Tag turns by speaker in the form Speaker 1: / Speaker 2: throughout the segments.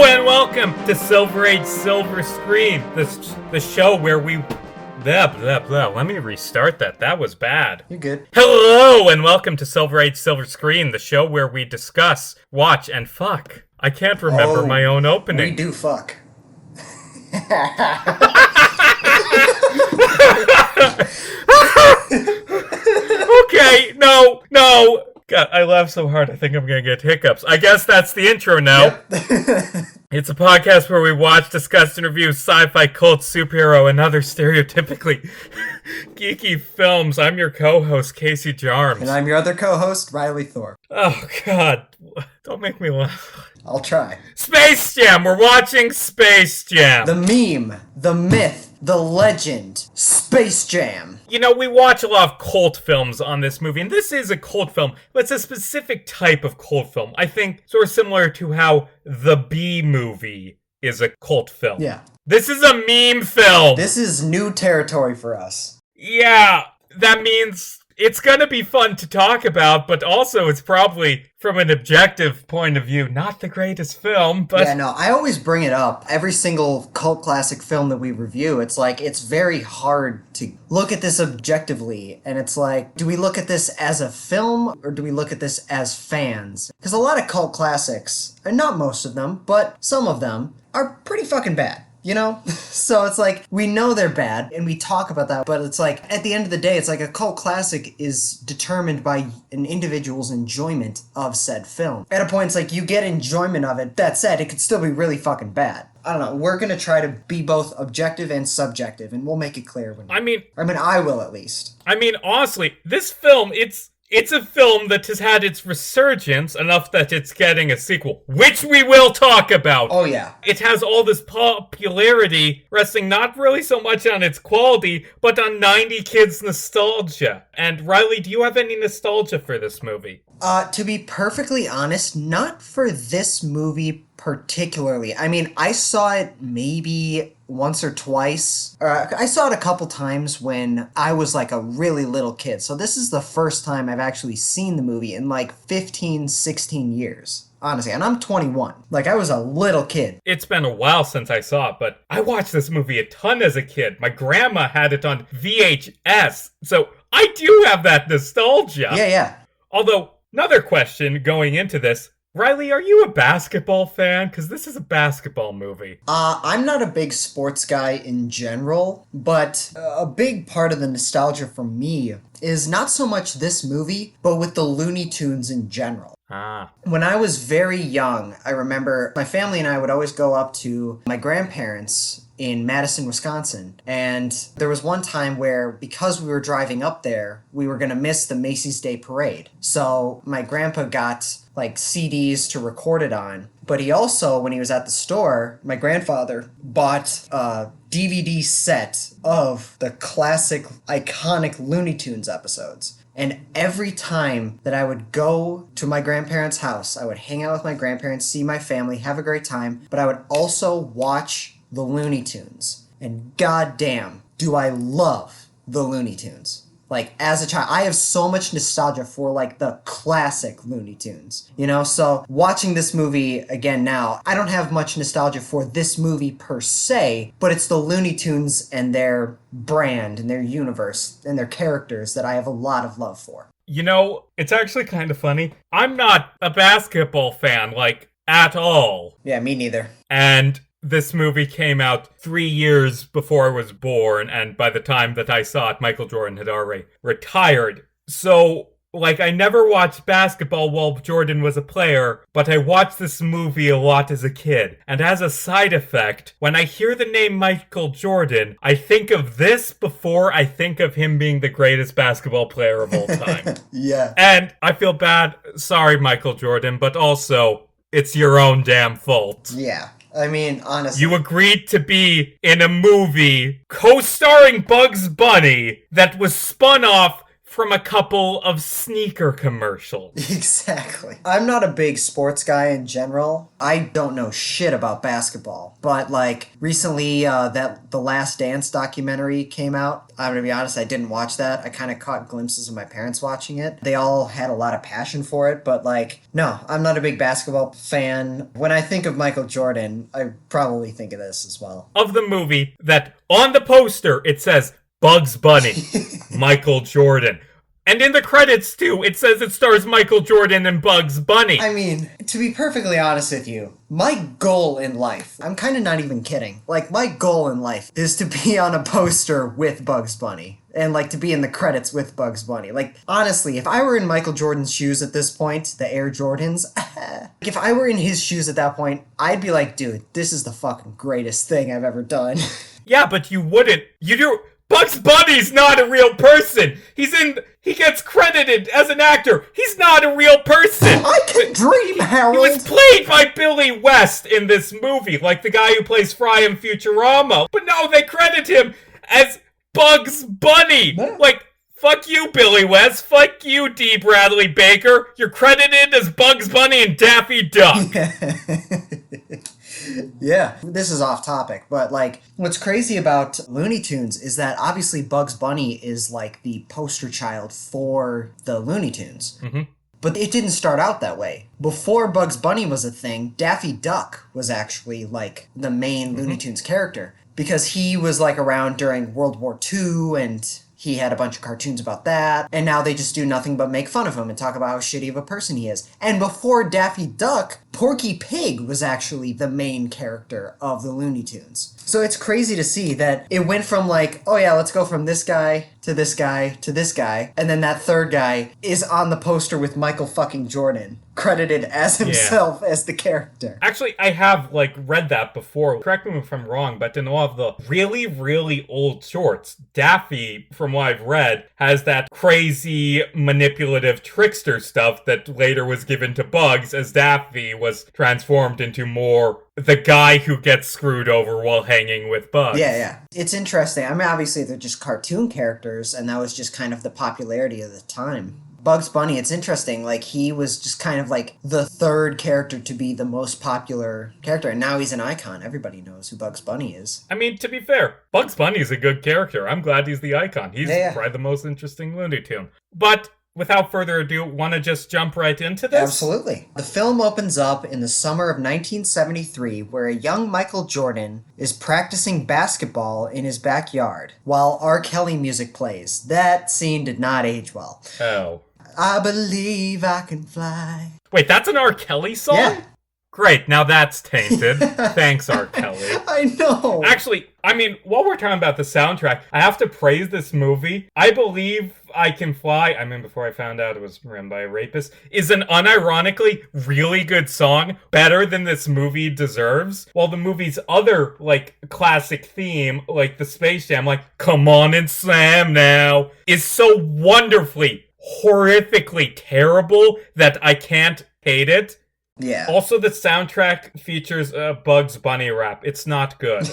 Speaker 1: Hello and welcome to Silver Age Silver Screen, the show where we... Let me restart that. That was bad.
Speaker 2: You're good.
Speaker 1: Hello and welcome to Silver Age Silver Screen, the show where we discuss, watch, and fuck. I can't remember my own opening.
Speaker 2: We do fuck.
Speaker 1: Okay, no. God, I laughed so hard I think I'm gonna get hiccups. I guess that's the intro now.
Speaker 2: Yep.
Speaker 1: It's a podcast where we watch, discuss, and review sci-fi, cult, superhero, and other stereotypically geeky films. I'm your co-host, Casey Jarmes.
Speaker 2: And I'm your other co-host, Riley Thorpe.
Speaker 1: Oh, God. Don't make me laugh.
Speaker 2: I'll try.
Speaker 1: Space Jam! We're watching Space Jam!
Speaker 2: The meme, the myth, the legend, Space Jam.
Speaker 1: You know, we watch a lot of cult films on this movie, and this is a cult film, but it's a specific type of cult film. I think sort of similar to how the B movie is a cult film.
Speaker 2: Yeah.
Speaker 1: This is a meme film!
Speaker 2: This is new territory for us.
Speaker 1: Yeah, that means it's gonna be fun to talk about, but also it's probably, from an objective point of view, not the greatest film, but...
Speaker 2: Yeah, no, I always bring it up. Every single cult classic film that we review, it's like, it's very hard to look at this objectively, and it's like, do we look at this as a film, or do we look at this as fans? Because a lot of cult classics, and not most of them, but some of them, are pretty fucking bad. You know? So it's like, we know they're bad, and we talk about that, but it's like, at the end of the day, it's like a cult classic is determined by an individual's enjoyment of said film. At a point, it's like, you get enjoyment of it. That said, it could still be really fucking bad. I don't know, we're gonna try to be both objective and subjective, and we'll make it clear when... I will, at least.
Speaker 1: I mean, honestly, this film, It's a film that has had its resurgence enough that it's getting a sequel, which we will talk about.
Speaker 2: Oh, yeah.
Speaker 1: It has all this popularity resting not really so much on its quality, but on 90 kids' nostalgia. And Riley, do you have any nostalgia for this movie?
Speaker 2: To be perfectly honest, not for this movie particularly. I mean, I saw it maybe once or twice. I saw it a couple times when I was like a really little kid. So this is the first time I've actually seen the movie in like 15, 16 years. Honestly, and I'm 21. Like, I was a little kid.
Speaker 1: It's been a while since I saw it, but I watched this movie a ton as a kid. My grandma had it on VHS, so I do have that nostalgia.
Speaker 2: Yeah.
Speaker 1: Although, another question going into this, Riley, are you a basketball fan? Because this is a basketball movie.
Speaker 2: I'm not a big sports guy in general, but a big part of the nostalgia for me is not so much this movie, but with the Looney Tunes in general. When I was very young, I remember my family and I would always go up to my grandparents' in Madison, Wisconsin. And there was one time where, because we were driving up there, we were going to miss the Macy's Day Parade. So my grandpa got like CDs to record it on. But he also, when he was at the store, my grandfather bought a DVD set of the classic, iconic Looney Tunes episodes. And every time that I would go to my grandparents' house, I would hang out with my grandparents, see my family, have a great time, but I would also watch the Looney Tunes. And goddamn, do I love the Looney Tunes. Like, as a child, I have so much nostalgia for, like, the classic Looney Tunes. You know, so watching this movie again now, I don't have much nostalgia for this movie per se, but it's the Looney Tunes and their brand and their universe and their characters that I have a lot of love for.
Speaker 1: You know, it's actually kind of funny. I'm not a basketball fan, like, at all.
Speaker 2: Yeah, me neither.
Speaker 1: And this movie came out 3 years before I was born, and by the time that I saw it, Michael Jordan had already retired. So, like, I never watched basketball while Jordan was a player, but I watched this movie a lot as a kid. And as a side effect, when I hear the name Michael Jordan, I think of this before I think of him being the greatest basketball player of all time.
Speaker 2: Yeah.
Speaker 1: And I feel bad. Sorry, Michael Jordan, but also, it's your own damn fault.
Speaker 2: Yeah. I mean, honestly.
Speaker 1: You agreed to be in a movie co-starring Bugs Bunny that was spun off from a couple of sneaker commercials.
Speaker 2: Exactly. I'm not a big sports guy in general. I don't know shit about basketball. But, like, recently, that The Last Dance documentary came out. I'm gonna be honest, I didn't watch that. I kind of caught glimpses of my parents watching it. They all had a lot of passion for it, but, like, no, I'm not a big basketball fan. When I think of Michael Jordan, I probably think of this as well.
Speaker 1: Of the movie, that on the poster, it says, Bugs Bunny, Michael Jordan. And in the credits, too, it says it stars Michael Jordan and Bugs Bunny.
Speaker 2: I mean, to be perfectly honest with you, my goal in life, I'm kind of not even kidding, like, my goal in life is to be on a poster with Bugs Bunny. And, like, to be in the credits with Bugs Bunny. Like, honestly, if I were in Michael Jordan's shoes at this point, the Air Jordans, if I were in his shoes at that point, I'd be like, dude, this is the fucking greatest thing I've ever done.
Speaker 1: Yeah, but you wouldn't. You do... Bugs Bunny's not a real person. He gets credited as an actor. He's not a real person.
Speaker 2: I can dream, Harold.
Speaker 1: He was played by Billy West in this movie, like the guy who plays Fry in Futurama. But no, they credit him as Bugs Bunny. Like, fuck you, Billy West. Fuck you, D. Bradley Baker. You're credited as Bugs Bunny and Daffy Duck.
Speaker 2: Yeah, this is off topic, but, like, what's crazy about Looney Tunes is that obviously Bugs Bunny is, like, the poster child for the Looney Tunes.
Speaker 1: Mm-hmm.
Speaker 2: But it didn't start out that way. Before Bugs Bunny was a thing, Daffy Duck was actually, like, the main Looney Tunes character. Because he was, like, around during World War II, and he had a bunch of cartoons about that. And now they just do nothing but make fun of him and talk about how shitty of a person he is. And before Daffy Duck, Porky Pig was actually the main character of the Looney Tunes. So it's crazy to see that it went from, like, oh yeah, let's go from this guy to this guy to this guy, and then that third guy is on the poster with Michael fucking Jordan, credited as himself as the character.
Speaker 1: Actually, I have, like, read that before. Correct me if I'm wrong, but in all of the really, really old shorts, Daffy, from what I've read, has that crazy, manipulative trickster stuff that later was given to Bugs, as Daffy was transformed into more the guy who gets screwed over while hanging with Bugs.
Speaker 2: Yeah. It's interesting. I mean, obviously, they're just cartoon characters, and that was just kind of the popularity of the time. Bugs Bunny, it's interesting, like, he was just kind of like the third character to be the most popular character, and now he's an icon. Everybody knows who Bugs Bunny is.
Speaker 1: I mean, to be fair, Bugs Bunny's a good character. I'm glad he's the icon. He's probably the most interesting Looney Tune. But without further ado, want to just jump right into this?
Speaker 2: Absolutely. The film opens up in the summer of 1973, where a young Michael Jordan is practicing basketball in his backyard while R. Kelly music plays. That scene did not age well.
Speaker 1: Oh.
Speaker 2: I believe I can fly.
Speaker 1: Wait, that's an R. Kelly song?
Speaker 2: Yeah.
Speaker 1: Great, now that's tainted. Thanks, R. Kelly.
Speaker 2: I know.
Speaker 1: Actually, I mean, while we're talking about the soundtrack, I have to praise this movie. I Believe I Can Fly, I mean, before I found out it was written by a rapist, is an unironically really good song, better than this movie deserves. While the movie's other, like, classic theme, like the Space Jam, like, come on and slam now, is so wonderfully, horrifically terrible that I can't hate it.
Speaker 2: Yeah.
Speaker 1: Also, the soundtrack features a Bugs Bunny rap. It's not good.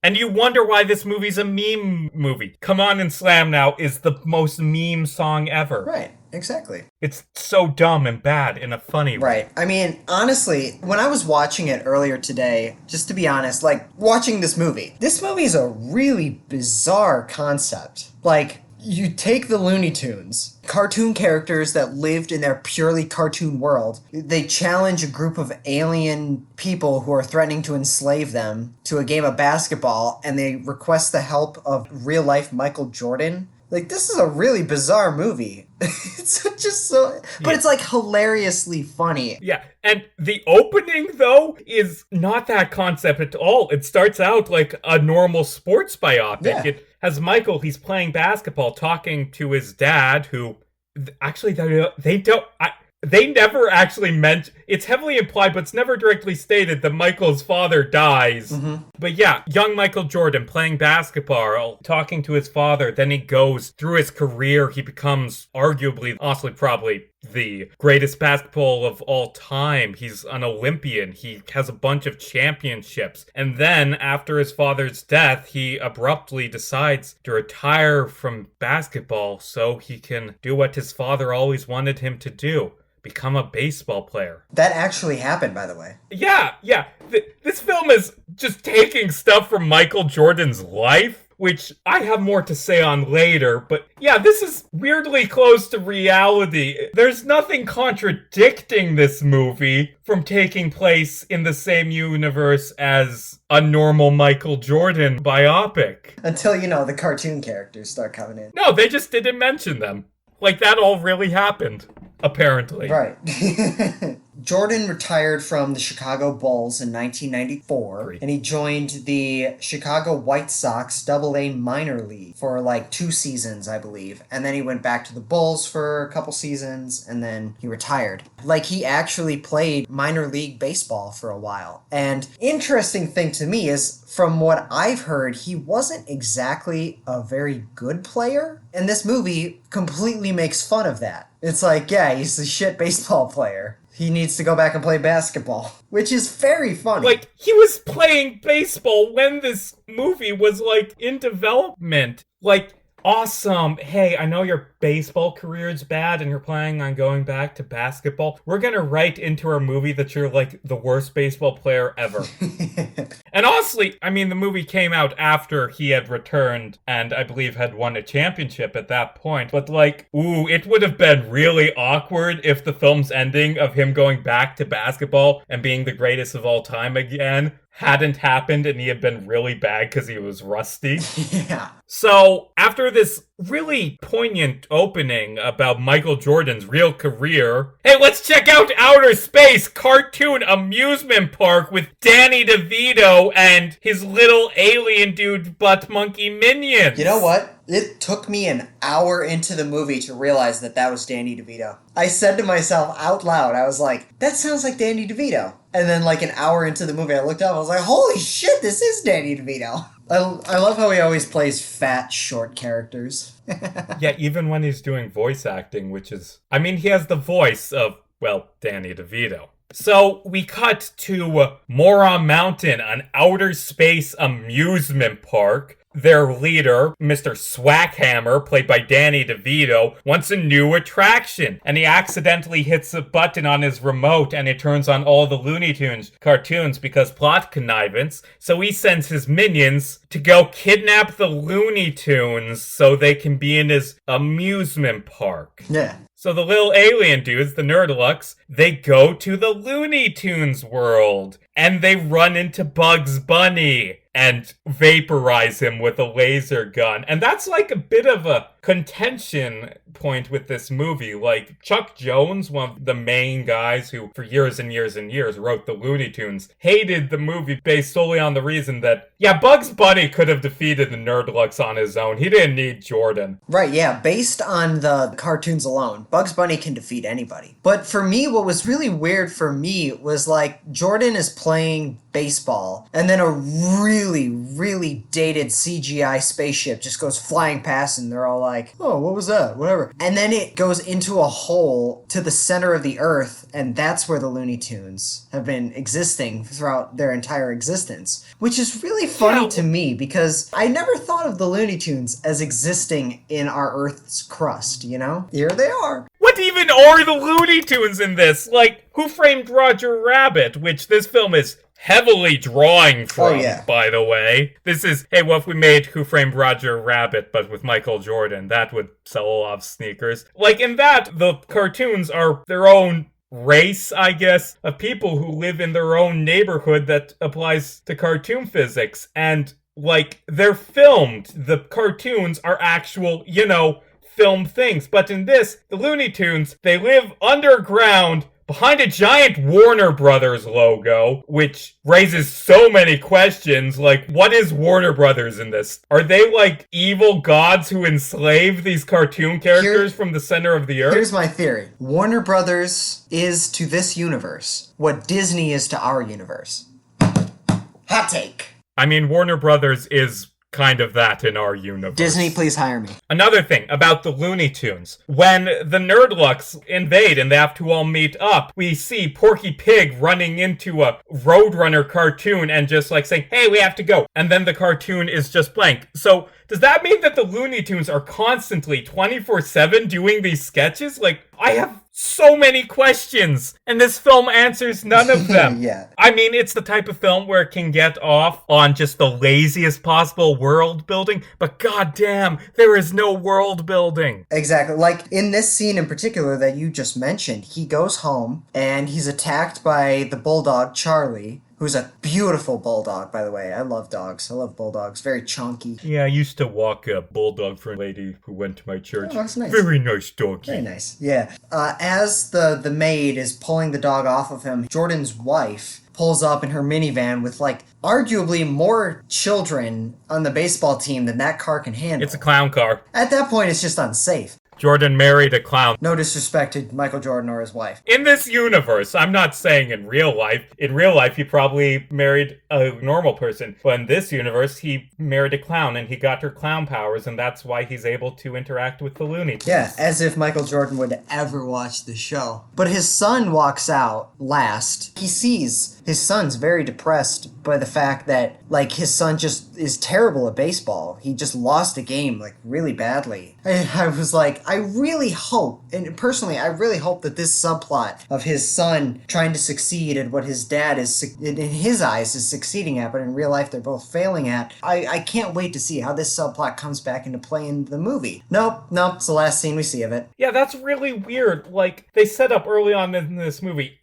Speaker 1: And you wonder why this movie's a meme movie. Come On and Slam Now is the most meme song ever.
Speaker 2: Right. Exactly.
Speaker 1: It's so dumb and bad in a funny way.
Speaker 2: Right. I mean, honestly, when I was watching it earlier today, just to be honest, like, watching this movie is a really bizarre concept. Like, you take the Looney Tunes, cartoon characters that lived in their purely cartoon world. They challenge a group of alien people who are threatening to enslave them to a game of basketball, and they request the help of real-life Michael Jordan. Like, this is a really bizarre movie. It's just so... But it's, like, hilariously funny.
Speaker 1: Yeah, and the opening, though, is not that concept at all. It starts out like a normal sports biopic.
Speaker 2: Yeah.
Speaker 1: It has Michael, he's playing basketball, talking to his dad, who... Actually, they never actually meant... It's heavily implied, but it's never directly stated that Michael's father dies.
Speaker 2: Mm-hmm.
Speaker 1: But yeah, young Michael Jordan playing basketball, talking to his father. Then he goes through his career. He becomes arguably, honestly, probably the greatest basketball of all time. He's an Olympian. He has a bunch of championships. And then, after his father's death, he abruptly decides to retire from basketball so he can do what his father always wanted him to do. Become a baseball player.
Speaker 2: That actually happened, by the way.
Speaker 1: Yeah. This film is just taking stuff from Michael Jordan's life, which I have more to say on later, but yeah, this is weirdly close to reality. There's nothing contradicting this movie from taking place in the same universe as a normal Michael Jordan biopic.
Speaker 2: Until, the cartoon characters start coming in.
Speaker 1: No, they just didn't mention them. Like, that all really happened. Apparently.
Speaker 2: Right. Jordan retired from the Chicago Bulls in 1994,
Speaker 1: Great.
Speaker 2: And he joined the Chicago White Sox Double-A minor league for like 2 seasons, I believe. And then he went back to the Bulls for a couple seasons, and then he retired. Like, he actually played minor league baseball for a while. And interesting thing to me is, from what I've heard, he wasn't exactly a very good player. And this movie completely makes fun of that. It's like, yeah, he's a shit baseball player. He needs to go back and play basketball, which is very funny.
Speaker 1: Like, he was playing baseball when this movie was, like, in development. Like, awesome. Hey, I know your baseball career is bad and you're planning on going back to basketball. We're gonna write into our movie that you're, like, the worst baseball player ever. And honestly, I mean, the movie came out after he had returned and I believe had won a championship at that point. But like, it would have been really awkward if the film's ending of him going back to basketball and being the greatest of all time again hadn't happened and he had been really bad because he was rusty.
Speaker 2: Yeah.
Speaker 1: So, after this really poignant opening about Michael Jordan's real career, hey, let's check out Outer Space Cartoon Amusement Park with Danny DeVito and his little alien dude butt monkey minions.
Speaker 2: You know what? It took me an hour into the movie to realize that was Danny DeVito. I said to myself out loud, I was like, that sounds like Danny DeVito. And then like an hour into the movie, I looked up, I was like, holy shit, this is Danny DeVito. I love how he always plays fat, short characters.
Speaker 1: Yeah, even when he's doing voice acting, which is... I mean, he has the voice of, well, Danny DeVito. So, we cut to Moron Mountain, an outer space amusement park. Their leader, Mr. Swackhammer, played by Danny DeVito, wants a new attraction, and he accidentally hits a button on his remote and it turns on all the Looney Tunes cartoons because plot connivance, so he sends his minions to go kidnap the Looney Tunes so they can be in his amusement park.
Speaker 2: Yeah.
Speaker 1: So the little alien dudes, the Nerdlucks, they go to the Looney Tunes world, and they run into Bugs Bunny and vaporize him with a laser gun. And that's like a bit of a contention point with this movie. Like, Chuck Jones, one of the main guys who for years and years and years wrote the Looney Tunes, hated the movie based solely on the reason that, yeah, Bugs Bunny could have defeated the Nerdlucks on his own. He didn't need Jordan.
Speaker 2: Right, yeah, based on the cartoons alone, Bugs Bunny can defeat anybody. But for me, what was really weird for me was like, Jordan is playing baseball, and then a really, really dated CGI spaceship just goes flying past, and they're all like, oh, what was that? Whatever. And then it goes into a hole to the center of the earth, and that's where the Looney Tunes have been existing throughout their entire existence. Which is really funny to me, because I never thought of the Looney Tunes as existing in our Earth's crust, you know? Here they are.
Speaker 1: What even are the Looney Tunes in this? Like, Who Framed Roger Rabbit, which this film is heavily drawing from, by the way. This is, hey, what if we made Who Framed Roger Rabbit, but with Michael Jordan? That would sell a lot of sneakers. Like, in that, the cartoons are their own race, I guess, of people who live in their own neighborhood that applies to cartoon physics. And, like, they're filmed. The cartoons are actual, film things. But in this, the Looney Tunes, they live underground behind a giant Warner Brothers logo, which raises so many questions. Like, what is Warner Brothers in this? Are they like evil gods who enslave these cartoon characters from the center of the earth?
Speaker 2: Here's my theory. Warner Brothers is to this universe what Disney is to our universe. Hot take.
Speaker 1: I mean, Warner Brothers is kind of that in our universe.
Speaker 2: Disney, please hire me.
Speaker 1: Another thing about the Looney Tunes. When the Nerdlucks invade and they have to all meet up, we see Porky Pig running into a Roadrunner cartoon and just like saying, hey, we have to go. And then the cartoon is just blank. So does that mean that the Looney Tunes are constantly 24/7 doing these sketches? Like, I have so many questions, and this film answers none of them.
Speaker 2: Yeah.
Speaker 1: I mean, it's the type of film where it can get off on just the laziest possible world building, but goddamn, there is no world building.
Speaker 2: Exactly. Like, in this scene in particular that you just mentioned, he goes home, and he's attacked by the bulldog, Charlie, who's a beautiful bulldog, by the way. I love dogs. I love bulldogs. Very chunky.
Speaker 1: Yeah, I used to walk a bulldog for a lady who went to my church.
Speaker 2: Oh, that's nice.
Speaker 1: Very nice doggy.
Speaker 2: Very nice. Yeah. As the maid is pulling the dog off of him, Jordan's wife pulls up in her minivan with, like, arguably more children on the baseball team than that car can handle.
Speaker 1: It's a clown car.
Speaker 2: At that point, it's just unsafe.
Speaker 1: Jordan married a clown.
Speaker 2: No disrespect to Michael Jordan or his wife.
Speaker 1: In this universe, I'm not saying in real life he probably married a normal person. But in this universe, he married a clown and he got her clown powers, and that's why he's able to interact with the Looney Tunes.
Speaker 2: Yeah, as if Michael Jordan would ever watch the show. But his son walks out last. He sees his son's very depressed by the fact that, like, his son just is terrible at baseball. He just lost a game, like, really badly. I was like, I really hope, and personally, I really hope that this subplot of his son trying to succeed at what his dad is, in his eyes, is succeeding at, but in real life they're both failing at. I can't wait to see how this subplot comes back into play in the movie. Nope, it's the last scene we see of it.
Speaker 1: Yeah, that's really weird. Like, they set up early on in this movie,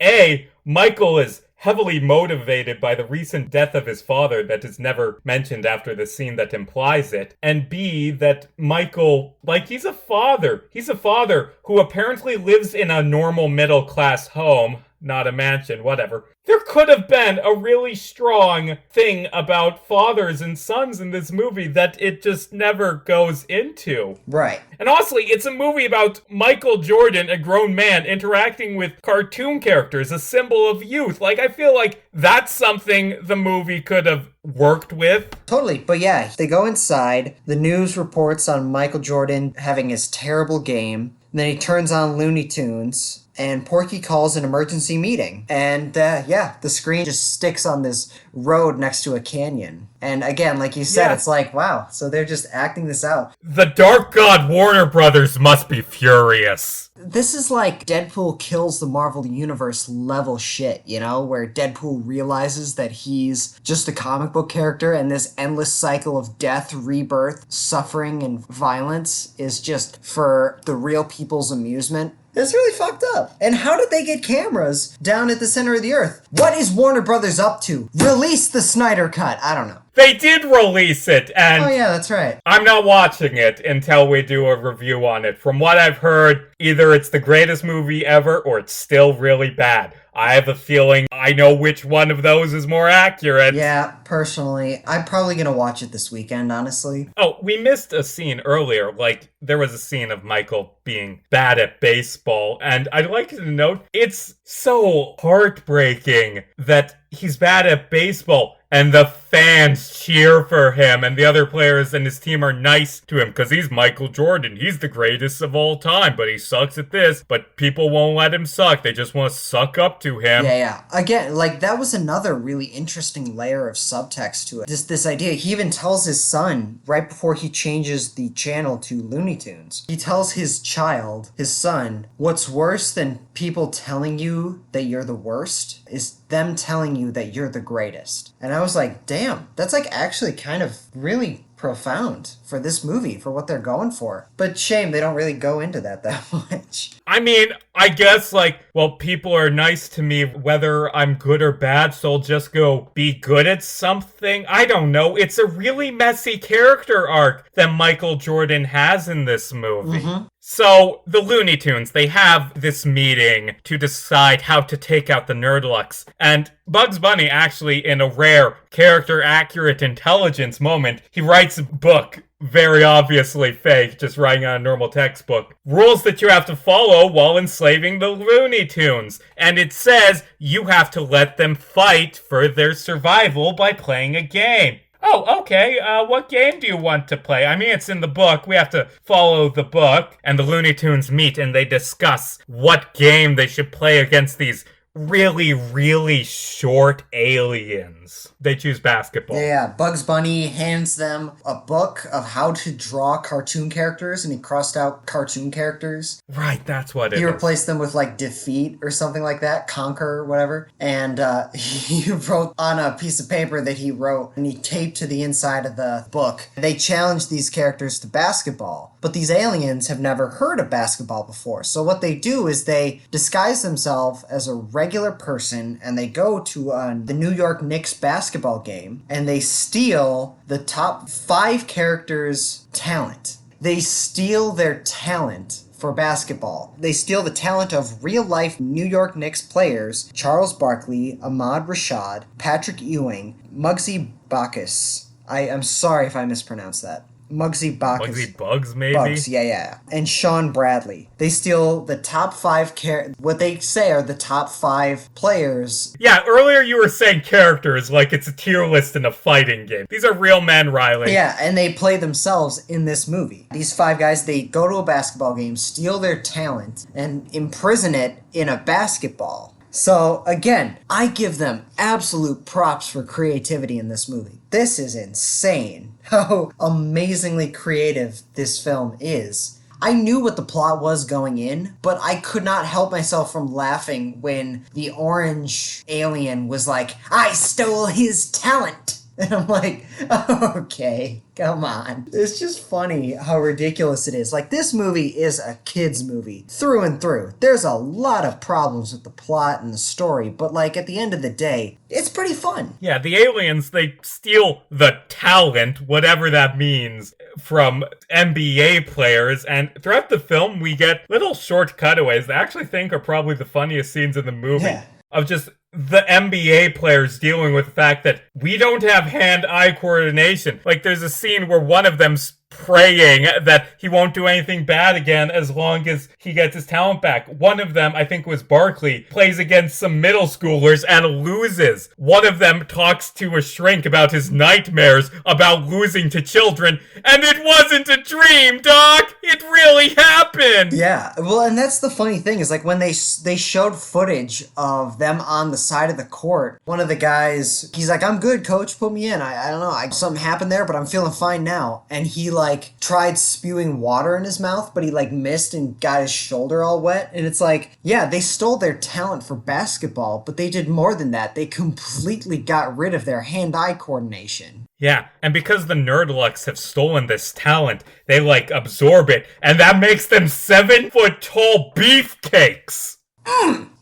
Speaker 1: Michael is heavily motivated by the recent death of his father that is never mentioned after the scene that implies it. And B, that Michael, like, he's a father. He's a father who apparently lives in a normal middle-class home, not a mansion, whatever. There could have been a really strong thing about fathers and sons in this movie that it just never goes into.
Speaker 2: Right.
Speaker 1: And honestly, it's a movie about Michael Jordan, a grown man, interacting with cartoon characters, a symbol of youth. Like, I feel like that's something the movie could have worked with.
Speaker 2: Totally. But yeah, they go inside. The news reports on Michael Jordan having his terrible game. And then he turns on Looney Tunes. And Porky calls an emergency meeting. And, the screen just sticks on this road next to a canyon. And again, like you said, It's like, wow, so they're just acting this out.
Speaker 1: The Dark God Warner Brothers must be furious.
Speaker 2: This is like Deadpool kills the Marvel Universe level shit, you know? Where Deadpool realizes that he's just a comic book character and this endless cycle of death, rebirth, suffering, and violence is just for the real people's amusement. It's really fucked up. And how did they get cameras down at the center of the earth? What is Warner Brothers up to? Release the Snyder Cut. I don't know.
Speaker 1: They did release it, and...
Speaker 2: Oh yeah, that's right.
Speaker 1: I'm not watching it until we do a review on it. From what I've heard, either it's the greatest movie ever, or it's still really bad. I have a feeling I know which one of those is more accurate.
Speaker 2: Yeah, personally, I'm probably gonna watch it this weekend, honestly.
Speaker 1: Oh, we missed a scene earlier. Like, there was a scene of Michael being bad at baseball, and I'd like to note, it's so heartbreaking that he's bad at baseball, and the fans cheer for him, and the other players in his team are nice to him, because he's Michael Jordan. He's the greatest of all time, but he sucks at this, but people won't let him suck. They just want to suck up to him.
Speaker 2: Yeah. Again, like, that was another really interesting layer of subtext to it. This idea, he even tells his son, right before he changes the channel to Looney Tunes, he tells his child, his son, what's worse than people telling you that you're the worst is them telling you that you're the greatest. And I was like, damn, that's like actually kind of really profound for this movie, for what they're going for. But shame they don't really go into that much.
Speaker 1: I mean, I guess, like, well, people are nice to me whether I'm good or bad, so I'll just go be good at something. I don't know. It's a really messy character arc that Michael Jordan has in this movie. Mm-hmm. So, the Looney Tunes, they have this meeting to decide how to take out the Nerdlucks. And Bugs Bunny, actually, in a rare character-accurate intelligence moment, he writes a book, very obviously fake, just writing on a normal textbook. Rules that you have to follow while enslaving the Looney Tunes. And it says you have to let them fight for their survival by playing a game. Oh, okay. What game do you want to play? I mean, it's in the book. We have to follow the book. And the Looney Tunes meet and they discuss what game they should play against these really, really short aliens. They choose basketball.
Speaker 2: Yeah, Bugs Bunny hands them a book of how to draw cartoon characters, and he crossed out cartoon characters.
Speaker 1: Right, that's what it is.
Speaker 2: He replaced them with, like, defeat or something like that, conquer or whatever. And he wrote on a piece of paper that he wrote, and he taped to the inside of the book. They challenged these characters to basketball, but these aliens have never heard of basketball before. So what they do is they disguise themselves as a regular person, and they go to the New York Knicks basketball game, and they steal the top 5 characters' talent. They steal their talent for basketball. They steal the talent of real-life New York Knicks players Charles Barkley, Ahmad Rashad, Patrick Ewing, Muggsy Bacchus. I'm sorry if I mispronounced that. Muggsy Bacchus.
Speaker 1: Muggsy Bugs, maybe?
Speaker 2: Bugs, yeah. And Sean Bradley. They steal the top 5 what they say are the top 5 players.
Speaker 1: Yeah, earlier you were saying characters like it's a tier list in a fighting game. These are real men, Riley.
Speaker 2: Yeah, and they play themselves in this movie. These 5 guys, they go to a basketball game, steal their talent, and imprison it in a basketball. So, again, I give them absolute props for creativity in this movie. This is insane how amazingly creative this film is. I knew what the plot was going in, but I could not help myself from laughing when the orange alien was like, I stole his talent. And I'm like, okay, come on. It's just funny how ridiculous it is. Like, this movie is a kid's movie, through and through. There's a lot of problems with the plot and the story, but, like, at the end of the day, it's pretty fun.
Speaker 1: Yeah, the aliens, they steal the talent, whatever that means, from NBA players, and throughout the film, we get little short cutaways that I actually think are probably the funniest scenes in the movie.
Speaker 2: Yeah.
Speaker 1: Of just the NBA players dealing with the fact that we don't have hand-eye coordination. Like, there's a scene where one of them's praying that he won't do anything bad again as long as he gets his talent back. One of them, I think was Barkley, plays against some middle schoolers and loses. One of them talks to a shrink about his nightmares about losing to children, and it wasn't a dream, Doc! It really happened!
Speaker 2: Yeah, well, and that's the funny thing, is like when they showed footage of them on the side of the court, one of the guys, he's like, I'm good, coach, put me in. I don't know, something happened there, but I'm feeling fine now. And he, like, tried spewing water in his mouth, but he, like, missed and got his shoulder all wet. And it's like, yeah, they stole their talent for basketball, but they did more than that. They completely got rid of their hand-eye coordination.
Speaker 1: Yeah, and because the Nerdlucks have stolen this talent, they, like, absorb it, and that makes them 7-foot-tall beefcakes!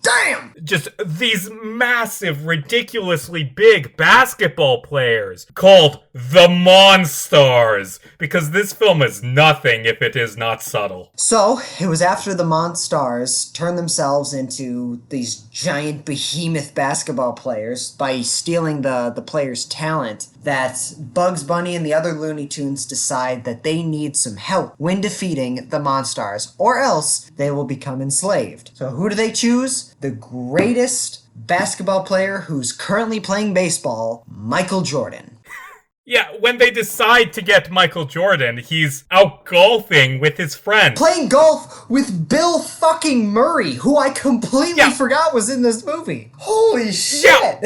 Speaker 2: Damn!
Speaker 1: Just these massive, ridiculously big basketball players called the Monstars, because this film is nothing if it is not subtle.
Speaker 2: So, it was after the Monstars turned themselves into these giant behemoth basketball players by stealing the players' talent that Bugs Bunny and the other Looney Tunes decide that they need some help when defeating the Monstars, or else they will become enslaved. So who do they choose? The greatest basketball player who's currently playing baseball, Michael Jordan.
Speaker 1: Yeah, when they decide to get Michael Jordan, he's out golfing with his friends.
Speaker 2: Playing golf with Bill fucking Murray, who I completely forgot was in this movie. Holy shit!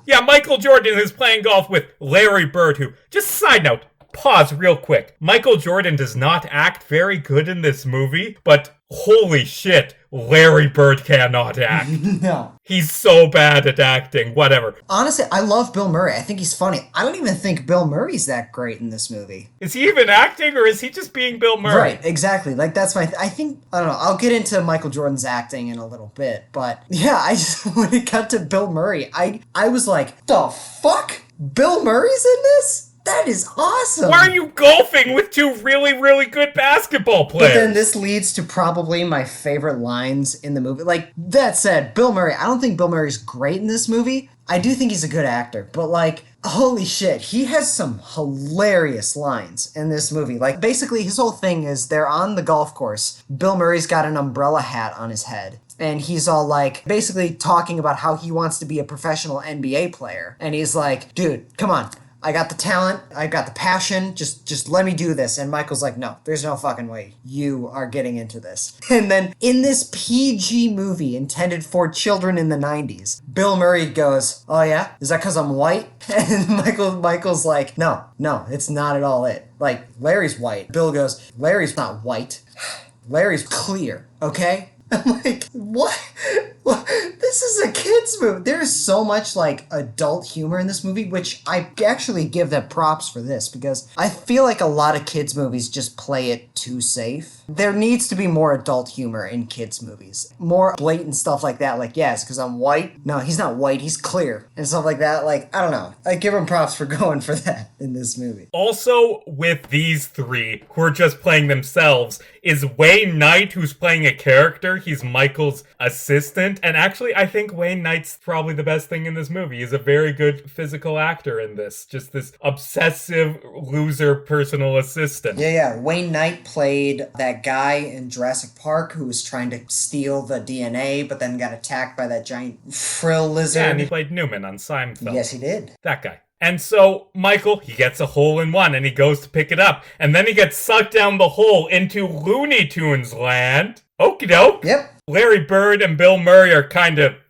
Speaker 1: Yeah, Michael Jordan is playing golf with Larry Bird, who, just side note, pause real quick. Michael Jordan does not act very good in this movie, but holy shit, Larry Bird cannot act.
Speaker 2: No.
Speaker 1: He's so bad at acting, whatever.
Speaker 2: Honestly, I love Bill Murray. I think he's funny. I don't even think Bill Murray's that great in this movie.
Speaker 1: Is he even acting, or is he just being Bill Murray?
Speaker 2: Right, exactly. Like, that's my... I think... I don't know. I'll get into Michael Jordan's acting in a little bit, but yeah, I just... when it got to Bill Murray, I was like, the fuck? Bill Murray's in this? That is awesome!
Speaker 1: Why are you golfing with two really, really good basketball players?
Speaker 2: But then this leads to probably my favorite lines in the movie. Like, that said, Bill Murray, I don't think Bill Murray's great in this movie. I do think he's a good actor, but like, holy shit, he has some hilarious lines in this movie. Like, basically, his whole thing is they're on the golf course. Bill Murray's got an umbrella hat on his head. And he's all like, basically talking about how he wants to be a professional NBA player. And he's like, dude, come on. I got the talent, I got the passion, just let me do this. And Michael's like, no, there's no fucking way you are getting into this. And then in this PG movie intended for children in the 90s, Bill Murray goes, oh yeah? Is that because I'm white? And Michael's like, no, it's not at all it. Like, Larry's white. Bill goes, Larry's not white. Larry's clear, okay? I'm like, what? This is a kid's movie. There's so much like adult humor in this movie, which I actually give them props for this because I feel like a lot of kids movies just play it too safe. There needs to be more adult humor in kids movies. More blatant stuff like that. Like, yes, because I'm white. No, he's not white. He's clear. And stuff like that. Like, I don't know. I give him props for going for that in this movie.
Speaker 1: Also, with these three who are just playing themselves, is Wayne Knight, who's playing a character. He's Michael's assistant. And actually, I think Wayne Knight's probably the best thing in this movie. He's a very good physical actor in this. Just this obsessive loser personal assistant.
Speaker 2: Yeah. Wayne Knight played that guy in Jurassic Park who was trying to steal the DNA, but then got attacked by that giant frill lizard.
Speaker 1: Yeah, and he played Newman on Seinfeld.
Speaker 2: Yes, he did.
Speaker 1: That guy. And so, Michael, he gets a hole in one, and he goes to pick it up. And then he gets sucked down the hole into Looney Tunes land. Okie doke.
Speaker 2: Yep.
Speaker 1: Larry Bird and Bill Murray are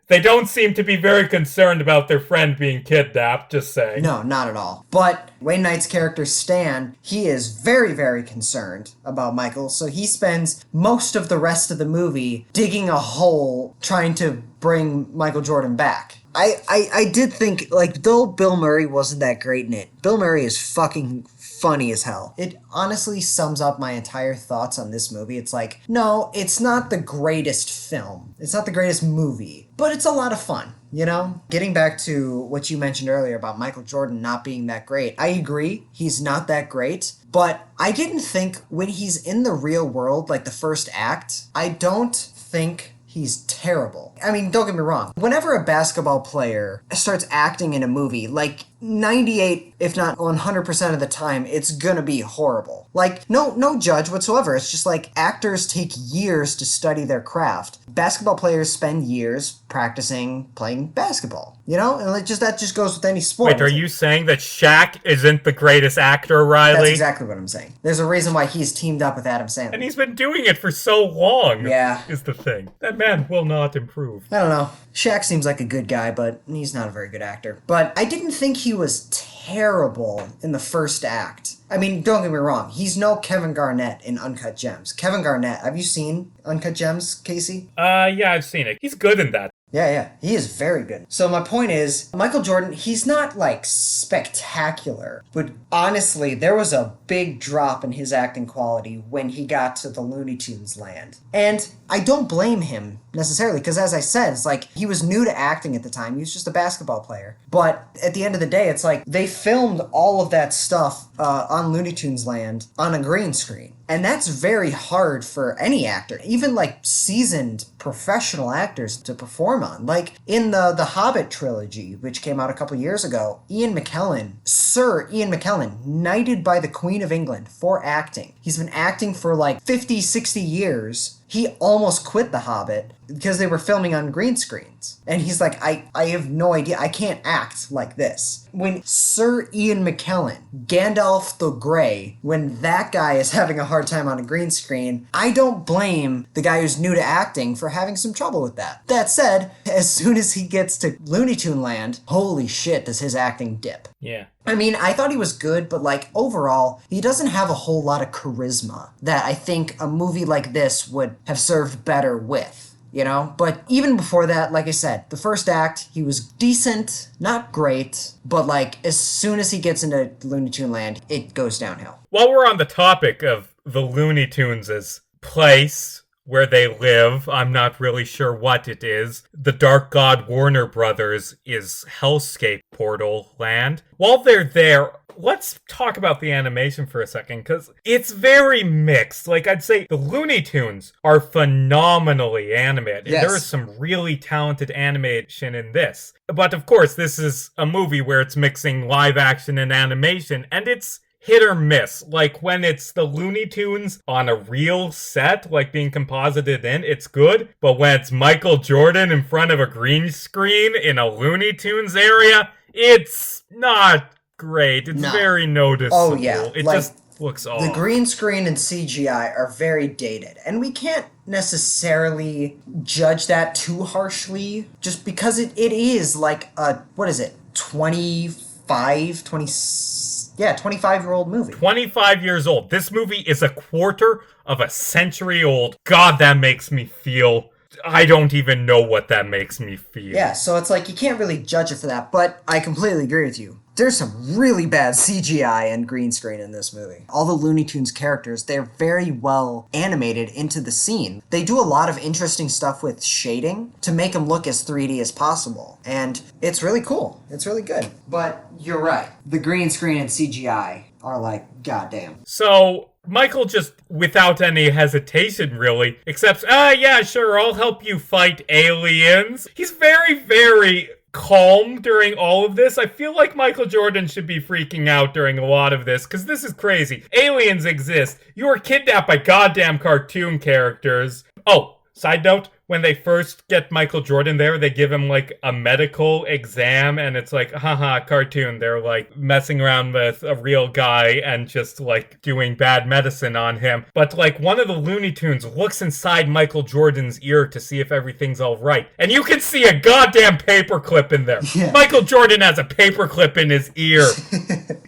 Speaker 1: they don't seem to be very concerned about their friend being kidnapped, just saying.
Speaker 2: No, not at all. But Wayne Knight's character, Stan, he is very, very concerned about Michael, so he spends most of the rest of the movie digging a hole trying to bring Michael Jordan back. I did think, like, though Bill Murray wasn't that great in it, Bill Murray is fucking funny as hell. It honestly sums up my entire thoughts on this movie. It's like, no, it's not the greatest film. It's not the greatest movie, but it's a lot of fun, you know? Getting back to what you mentioned earlier about Michael Jordan not being that great, I agree, he's not that great, but I didn't think when he's in the real world, like the first act, I don't think he's terrible. I mean, don't get me wrong. Whenever a basketball player starts acting in a movie, like 98, if not 100% of the time, it's gonna be horrible. Like, no judge whatsoever. It's just like actors take years to study their craft. Basketball players spend years practicing playing basketball, you know? And that just goes with any sport.
Speaker 1: Wait, are you saying that Shaq isn't the greatest actor, Riley?
Speaker 2: That's exactly what I'm saying. There's a reason why he's teamed up with Adam Sandler.
Speaker 1: And he's been doing it for so long.
Speaker 2: Yeah.
Speaker 1: Is the thing. That man will not improve.
Speaker 2: I don't know. Shaq seems like a good guy, but he's not a very good actor. But I didn't think he was terrible in the first act. I mean, don't get me wrong. He's no Kevin Garnett in Uncut Gems. Kevin Garnett, have you seen Uncut Gems, Casey?
Speaker 1: Yeah, I've seen it. He's good in that.
Speaker 2: Yeah. He is very good. So my point is, Michael Jordan, he's not, like, spectacular. But honestly, there was a big drop in his acting quality when he got to the Looney Tunes land. And I don't blame him necessarily, because as I said, it's like, he was new to acting at the time. He was just a basketball player. But at the end of the day, it's like, they filmed all of that stuff on Looney Tunes land on a green screen. And that's very hard for any actor, even like seasoned professional actors to perform on. Like in the Hobbit trilogy, which came out a couple years ago, Sir Ian McKellen, knighted by the Queen of England for acting. He's been acting for like 50, 60 years. He almost quit The Hobbit because they were filming on green screens. And he's like, I have no idea. I can't act like this. When Sir Ian McKellen, Gandalf the Grey, when that guy is having a hard time on a green screen, I don't blame the guy who's new to acting for having some trouble with that. That said, as soon as he gets to Looney Tune land, holy shit, does his acting dip.
Speaker 1: Yeah.
Speaker 2: I mean, I thought he was good, but like overall, he doesn't have a whole lot of charisma that I think a movie like this would have served better with, you know? But even before that, like I said, the first act, he was decent, not great, but like as soon as he gets into Looney Tune land, it goes downhill.
Speaker 1: While we're on the topic of the Looney Tunes' place where they live, I'm not really sure what it is. The Dark God Warner Brothers is Hellscape Portal land. While they're there, let's talk about the animation for a second, because it's very mixed. Like, I'd say the Looney Tunes are phenomenally animated.
Speaker 2: Yes.
Speaker 1: There is some really talented animation in this. But of course, this is a movie where it's mixing live action and animation, and it's hit or miss. Like when it's the Looney Tunes on a real set, like being composited in, it's good. But when it's Michael Jordan in front of a green screen in a Looney Tunes area, it's not great. It's
Speaker 2: No.
Speaker 1: very noticeable.
Speaker 2: Oh, yeah.
Speaker 1: It
Speaker 2: Like,
Speaker 1: just looks off.
Speaker 2: the green screen and CGI are very dated, and we can't necessarily judge that too harshly just because it is like a, what is it, 25-year-old movie.
Speaker 1: 25 years old. This movie is a quarter of a century old. God, that makes me feel... I don't even know what that makes me feel.
Speaker 2: Yeah, so it's like you can't really judge it for that, but I completely agree with you. There's some really bad CGI and green screen in this movie. All the Looney Tunes characters, they're very well animated into the scene. They do a lot of interesting stuff with shading to make them look as 3D as possible. And it's really cool. It's really good. But you're right. The green screen and CGI are like, goddamn.
Speaker 1: So... Michael just, without any hesitation really, accepts, yeah, sure, I'll help you fight aliens. He's very, very calm during all of this. I feel like Michael Jordan should be freaking out during a lot of this, because this is crazy. Aliens exist. You were kidnapped by goddamn cartoon characters. Oh, side note, when they first get Michael Jordan there, they give him, like, a medical exam, and it's like, haha, cartoon. They're, like, messing around with a real guy and just, like, doing bad medicine on him. But, like, one of the Looney Tunes looks inside Michael Jordan's ear to see if everything's all right. And you can see a goddamn paperclip in there. Yeah. Michael Jordan has a paperclip in his ear.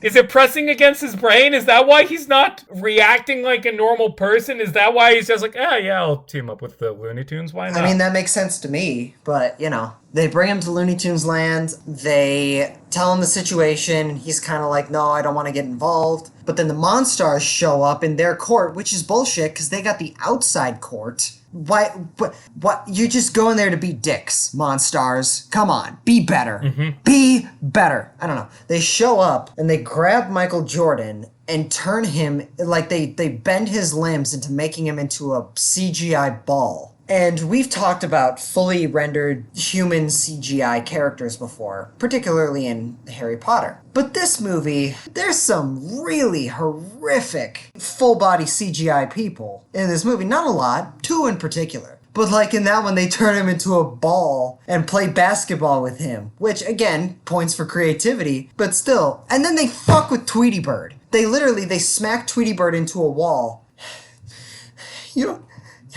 Speaker 1: Is it pressing against his brain? Is that why he's not reacting like a normal person? Is that why he's just like, yeah, I'll team up with the Looney Tunes? Why not?
Speaker 2: I mean, that makes sense to me, but, you know, they bring him to Looney Tunes Land, they tell him the situation, and he's kind of like, no, I don't want to get involved. But then the Monstars show up in their court, which is bullshit, because they got the outside court. Why? What? You're just going there to be dicks, Monstars. Come on, be better. Mm-hmm. Be better. I don't know. They show up, and they grab Michael Jordan and turn him, like, they bend his limbs into making him into a CGI ball. And we've talked about fully rendered human CGI characters before, particularly in Harry Potter. But this movie, there's some really horrific full-body CGI people in this movie. Not a lot, 2 in particular. But like in that one, they turn him into a ball and play basketball with him. Which, again, points for creativity, but still. And then they fuck with Tweety Bird. They smack Tweety Bird into a wall.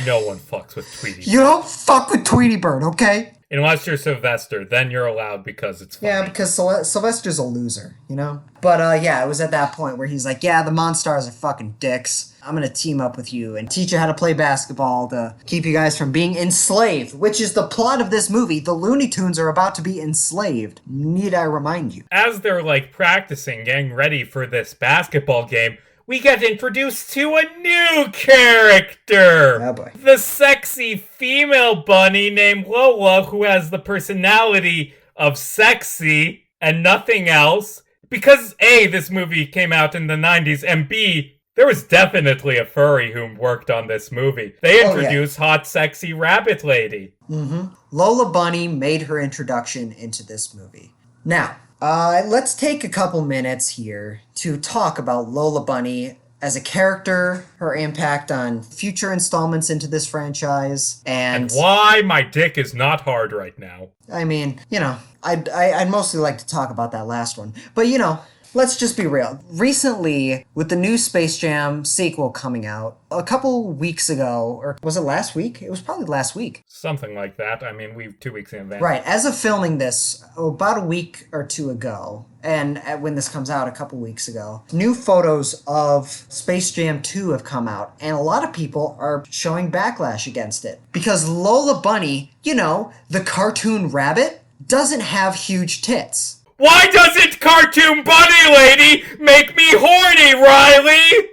Speaker 1: No one fucks with Tweety Bird.
Speaker 2: You don't fuck with Tweety Bird, okay?
Speaker 1: Unless you're Sylvester, then you're allowed because it's funny.
Speaker 2: Yeah, because Sylvester's a loser, you know? But yeah, it was at that point where he's like, yeah, the Monstars are fucking dicks. I'm gonna team up with you and teach you how to play basketball to keep you guys from being enslaved, which is the plot of this movie. The Looney Tunes are about to be enslaved. Need I remind you?
Speaker 1: As they're, like, practicing, getting ready for this basketball game, we get introduced to a new character!
Speaker 2: Oh boy.
Speaker 1: The sexy female bunny named Lola, who has the personality of sexy and nothing else. Because A, this movie came out in the 90s, and B, there was definitely a furry who worked on this movie. They introduced hot, sexy rabbit lady.
Speaker 2: Mm-hmm. Lola Bunny made her introduction into this movie. Now, let's take a couple minutes here to talk about Lola Bunny as a character, her impact on future installments into this franchise, and
Speaker 1: why my dick is not hard right now.
Speaker 2: I mean, you know, I'd mostly like to talk about that last one. But, you know, let's just be real. Recently, with the new Space Jam sequel coming out, a couple weeks ago, or was it last week? It was probably last week.
Speaker 1: Something like that. I mean, we've 2 weeks in advance.
Speaker 2: Right. As of filming this, about a week or two ago, and when this comes out a couple weeks ago, new photos of Space Jam 2 have come out, and a lot of people are showing backlash against it. Because Lola Bunny, you know, the cartoon rabbit, doesn't have huge tits.
Speaker 1: Why doesn't Cartoon Bunny Lady make me horny, Riley?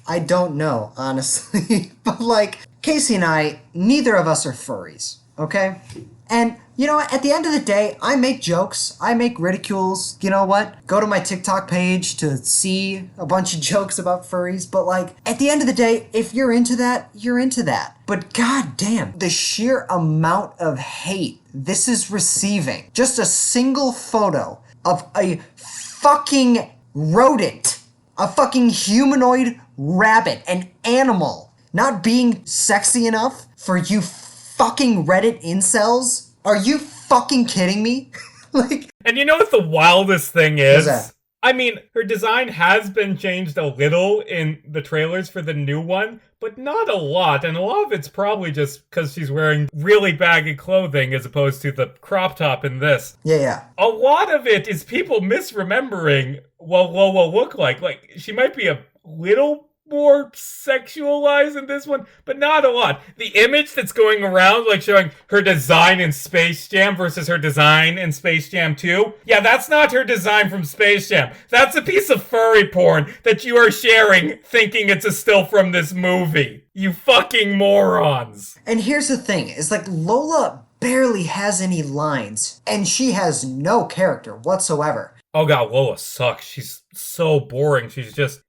Speaker 2: I don't know, honestly. But, like, Casey and I, neither of us are furries, okay? And, you know, at the end of the day, I make jokes. I make ridicules. You know what? Go to my TikTok page to see a bunch of jokes about furries. But, like, at the end of the day, if you're into that, you're into that. But goddamn, the sheer amount of hate this is receiving. Just a single photo of a fucking rodent. A fucking humanoid rabbit. An animal. Not being sexy enough for you fucking Reddit incels? Are you fucking kidding me? Like,
Speaker 1: and you know what the wildest thing is?
Speaker 2: what's that?
Speaker 1: I mean, her design has been changed a little in the trailers for the new one, but not a lot. And a lot of it's probably just because she's wearing really baggy clothing as opposed to the crop top in this.
Speaker 2: Yeah.
Speaker 1: A lot of it is people misremembering what Lola looked like. Like, she might be a little more sexualized in this one, but not a lot. The image that's going around, like showing her design in Space Jam versus her design in Space Jam 2, yeah, that's not her design from Space Jam. That's a piece of furry porn that you are sharing thinking it's a still from this movie. You fucking morons.
Speaker 2: And here's the thing, is like Lola barely has any lines, and she has no character whatsoever.
Speaker 1: Oh god, Lola sucks. She's so boring. She's just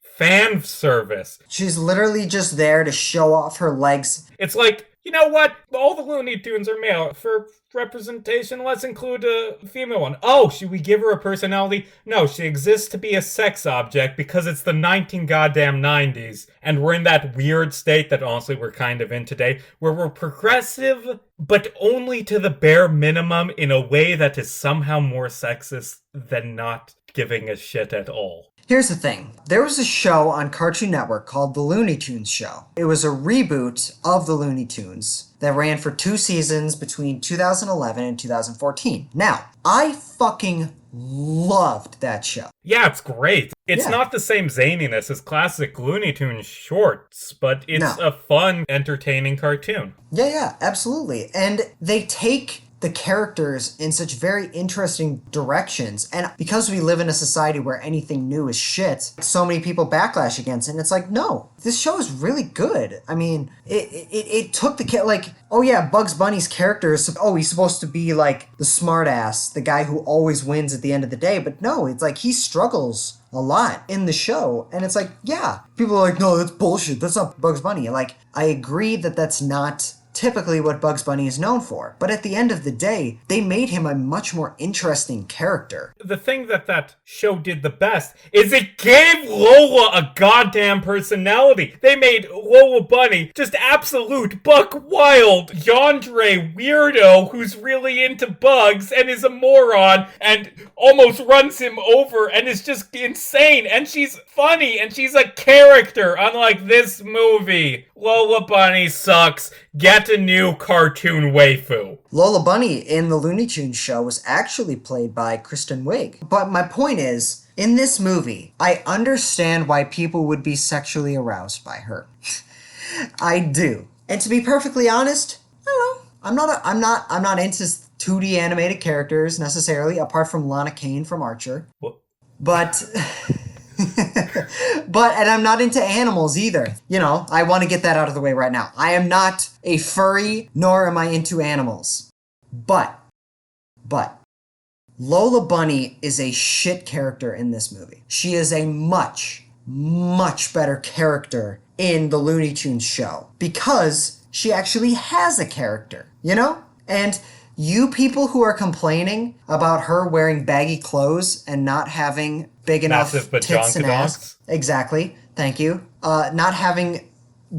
Speaker 1: fan service.
Speaker 2: She's literally just there to show off her legs.
Speaker 1: It's like, you know what? All the Looney Tunes are male. For representation, let's include a female one. Oh, should we give her a personality? No, she exists to be a sex object because it's the 1990s. And we're in that weird state that honestly we're kind of in today, where we're progressive, but only to the bare minimum in a way that is somehow more sexist than not giving a shit at all.
Speaker 2: Here's the thing. There was a show on Cartoon Network called The Looney Tunes Show. It was a reboot of The Looney Tunes that ran for 2 seasons between 2011 and 2014. Now, I fucking loved that show.
Speaker 1: Yeah, it's great. It's not the same zaniness as classic Looney Tunes shorts, but it's a fun, entertaining cartoon.
Speaker 2: Yeah, absolutely. And they take the characters in such very interesting directions. And because we live in a society where anything new is shit, so many people backlash against it. And it's like, no, this show is really good. I mean, it took the like, oh yeah, Bugs Bunny's character is, he's supposed to be like the smart ass, the guy who always wins at the end of the day. But no, it's like he struggles a lot in the show. And it's like, yeah, people are like, no, that's bullshit. That's not Bugs Bunny. Like, I agree that that's not typically what Bugs Bunny is known for. But at the end of the day, they made him a much more interesting character.
Speaker 1: The thing that show did the best is it gave Lola a goddamn personality. They made Lola Bunny just absolute buck wild yandere weirdo who's really into bugs and is a moron and almost runs him over and is just insane. And she's funny and she's a character, unlike this movie. Lola Bunny sucks. Get a new cartoon waifu.
Speaker 2: Lola Bunny in the Looney Tunes show was actually played by Kristen Wiig. But my point is, in this movie, I understand why people would be sexually aroused by her. I do. And to be perfectly honest, I don't know. I'm not into 2D animated characters necessarily, apart from Lana Kane from Archer.
Speaker 1: What?
Speaker 2: But and I'm not into animals either. You know, I want to get that out of the way right now. I am not a furry, nor am I into animals. But Lola Bunny is a shit character in this movie. She is a much better character in the Looney Tunes show because she actually has a character, you know? And you people who are complaining about her wearing baggy clothes and not having big enough tits and ass. Exactly. Thank you. Not having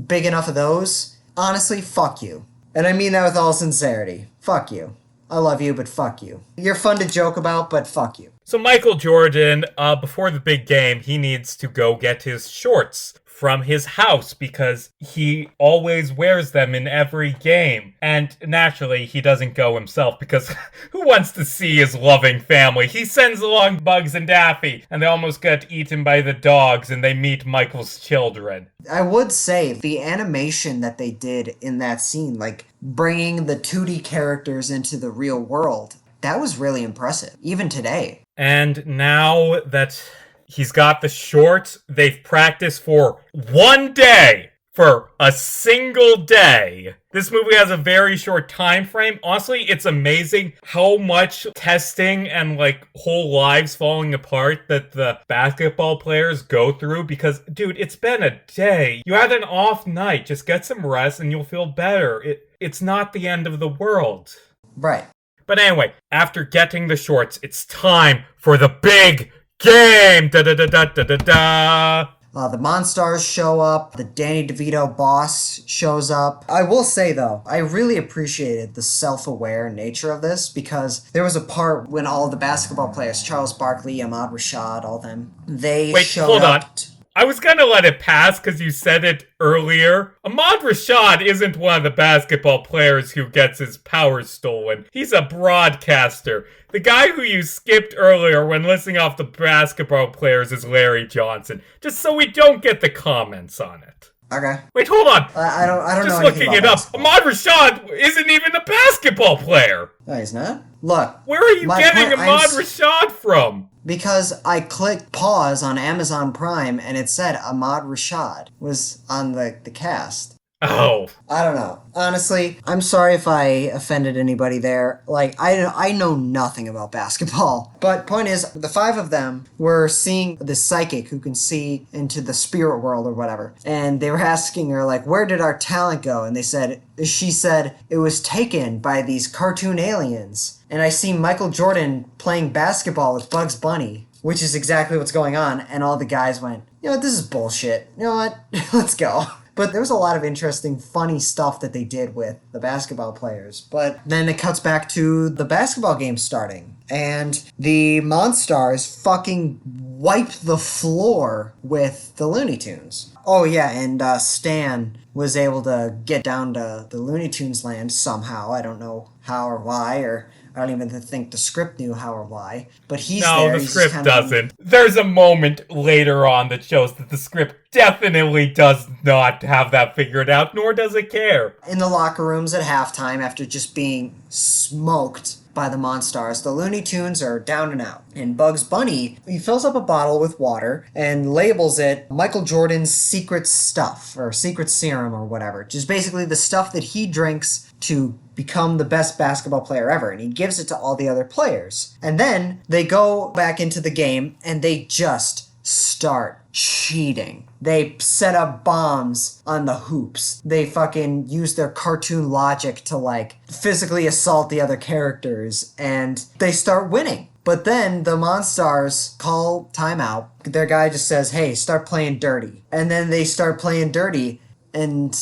Speaker 2: big enough of those. Honestly, fuck you. And I mean that with all sincerity. Fuck you. I love you, but fuck you. You're fun to joke about, but fuck you.
Speaker 1: So Michael Jordan, before the big game, he needs to go get his shorts from his house because he always wears them in every game. And naturally, he doesn't go himself because who wants to see his loving family? He sends along Bugs and Daffy, and they almost get eaten by the dogs, and they meet Michael's children.
Speaker 2: I would say the animation that they did in that scene, like bringing the 2D characters into the real world, that was really impressive, even today.
Speaker 1: And now that he's got the shorts, they've practiced for 1 day. For a single day. This movie has a very short time frame. Honestly, it's amazing how much testing and like whole lives falling apart that the basketball players go through because, dude, it's been a day. You had an off night. Just get some rest and you'll feel better. It's not the end of the world.
Speaker 2: Right.
Speaker 1: But anyway, after getting the shorts, it's time for the big game. Da da da da da da da.
Speaker 2: The Monstars show up. The Danny DeVito boss shows up. I will say, though, I really appreciated the self-aware nature of this because there was a part when all the basketball players, Charles Barkley, Ahmad Rashad, all them, they showed up.
Speaker 1: I was gonna let it pass because you said it earlier. Ahmad Rashad isn't one of the basketball players who gets his powers stolen. He's a broadcaster. The guy who you skipped earlier when listing off the basketball players is Larry Johnson. Just so we don't get the comments on it.
Speaker 2: Okay.
Speaker 1: Wait, hold on.
Speaker 2: I don't
Speaker 1: Just
Speaker 2: know anything
Speaker 1: looking it up. Ahmad Rashad isn't even a basketball player.
Speaker 2: No, he's not. Look.
Speaker 1: Where are you getting Ahmad Rashad from?
Speaker 2: Because I clicked pause on Amazon Prime and it said Ahmad Rashad was on the cast.
Speaker 1: Oh.
Speaker 2: I don't know. Honestly, I'm sorry if I offended anybody there. Like, I know nothing about basketball. But point is, the 5 of them were seeing this psychic who can see into the spirit world or whatever. And they were asking her, like, where did our talent go? And she said, it was taken by these cartoon aliens. And I see Michael Jordan playing basketball with Bugs Bunny, which is exactly what's going on. And all the guys went, you know what, this is bullshit. You know what, let's go. But there was a lot of interesting, funny stuff that they did with the basketball players. But then it cuts back to the basketball game starting. And the Monstars fucking wiped the floor with the Looney Tunes. Oh yeah, and Stan was able to get down to the Looney Tunes land somehow. I don't know how or why, or I don't even think the script knew how or why, but he's there.
Speaker 1: No, the script doesn't. There's a moment later on that shows that the script definitely does not have that figured out, nor does it care.
Speaker 2: In the locker rooms at halftime, after just being smoked by the Monstars, the Looney Tunes are down and out. And Bugs Bunny, he fills up a bottle with water and labels it Michael Jordan's secret stuff, or secret serum or whatever. Just basically the stuff that he drinks to become the best basketball player ever. And he gives it to all the other players. And then they go back into the game and they just start cheating. They set up bombs on the hoops. They fucking use their cartoon logic to, like, physically assault the other characters, and they start winning. But then the Monstars call timeout. Their guy just says, hey, start playing dirty. And then they start playing dirty, and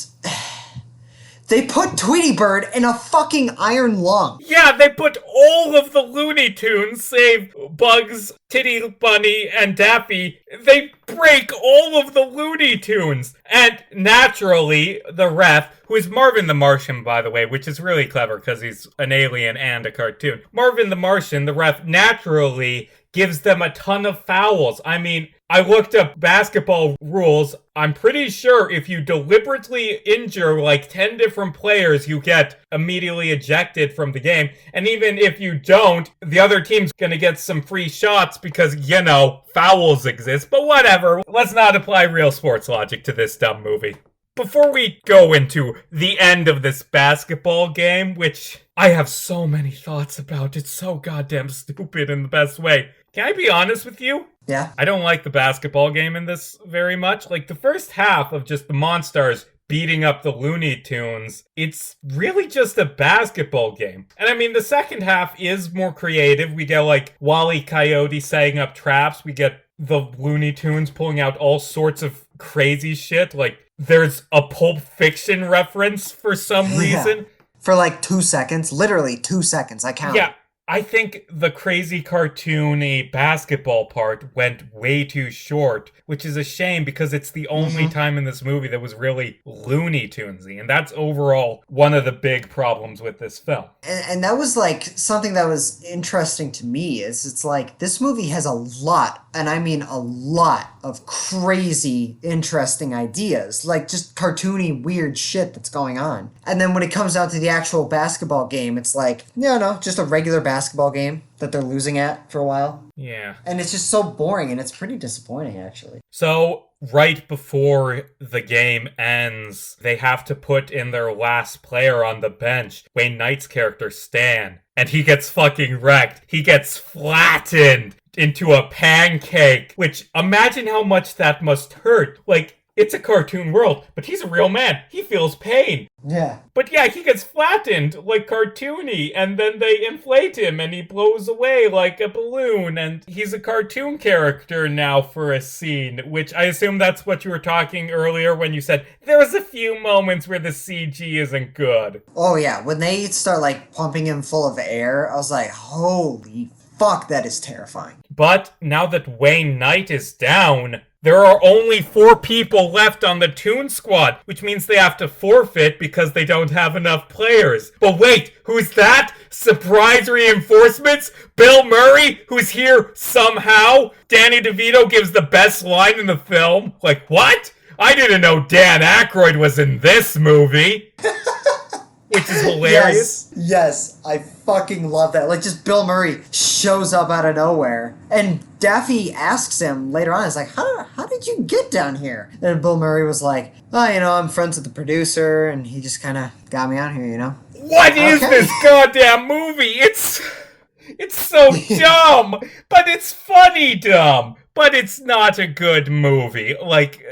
Speaker 2: they put Tweety Bird in a fucking iron lung.
Speaker 1: Yeah, they put all of the Looney Tunes, save Bugs, Titty Bunny, and Daffy. They break all of the Looney Tunes. And naturally, the ref, who is Marvin the Martian, by the way, which is really clever because he's an alien and a cartoon. Marvin the Martian, the ref, naturally gives them a ton of fouls. I mean, I looked up basketball rules. I'm pretty sure if you deliberately injure like 10 different players, you get immediately ejected from the game. And even if you don't, the other team's gonna get some free shots because, you know, fouls exist. But whatever. Let's not apply real sports logic to this dumb movie. Before we go into the end of this basketball game, which I have so many thoughts about, it's so goddamn stupid in the best way. Can I be honest with you?
Speaker 2: Yeah.
Speaker 1: I don't like the basketball game in this very much. Like, the first half of just the Monstars beating up the Looney Tunes, it's really just a basketball game. And I mean, the second half is more creative. We get, like, Wile E. Coyote setting up traps. We get the Looney Tunes pulling out all sorts of crazy shit. Like, there's a Pulp Fiction reference for some reason.
Speaker 2: For like 2 seconds. Literally 2 seconds. I counted.
Speaker 1: Yeah. I think the crazy cartoony basketball part went way too short, which is a shame because it's the only time in this movie that was really Looney Tunesy, and that's overall one of the big problems with this film.
Speaker 2: And that was like something that was interesting to me is it's like this movie has a lot, and I mean a lot of crazy, interesting ideas, like just cartoony, weird shit that's going on. And then when it comes down to the actual basketball game, it's like, no, just a regular basketball game that they're losing at for a while.
Speaker 1: Yeah.
Speaker 2: And it's just so boring, and it's pretty disappointing, actually.
Speaker 1: So, right before the game ends, they have to put in their last player on the bench, Wayne Knight's character, Stan. And he gets fucking wrecked. He gets flattened into a pancake, which, imagine how much that must hurt. Like, it's a cartoon world, but he's a real man. He feels pain.
Speaker 2: Yeah.
Speaker 1: But yeah, he gets flattened like cartoony, and then they inflate him and he blows away like a balloon, and he's a cartoon character now for a scene, which I assume that's what you were talking earlier when you said there's a few moments where the CG isn't good.
Speaker 2: Oh yeah, when they start like pumping him full of air, I was like, holy fuck, that is terrifying.
Speaker 1: But now that Wayne Knight is down, there are only 4 people left on the Toon Squad, which means they have to forfeit because they don't have enough players. But wait, who's that? Surprise reinforcements? Bill Murray, who's here somehow? Danny DeVito gives the best line in the film. Like, what? I didn't know Dan Aykroyd was in this movie. Which is hilarious.
Speaker 2: Yes, I fucking love that. Like, just Bill Murray shows up out of nowhere. And Daffy asks him later on, he's like, how did you get down here? And Bill Murray was like, oh, I'm friends with the producer, and he just kind of got me out here,
Speaker 1: What is this goddamn movie? It's so dumb, but it's funny dumb. But it's not a good movie. Like,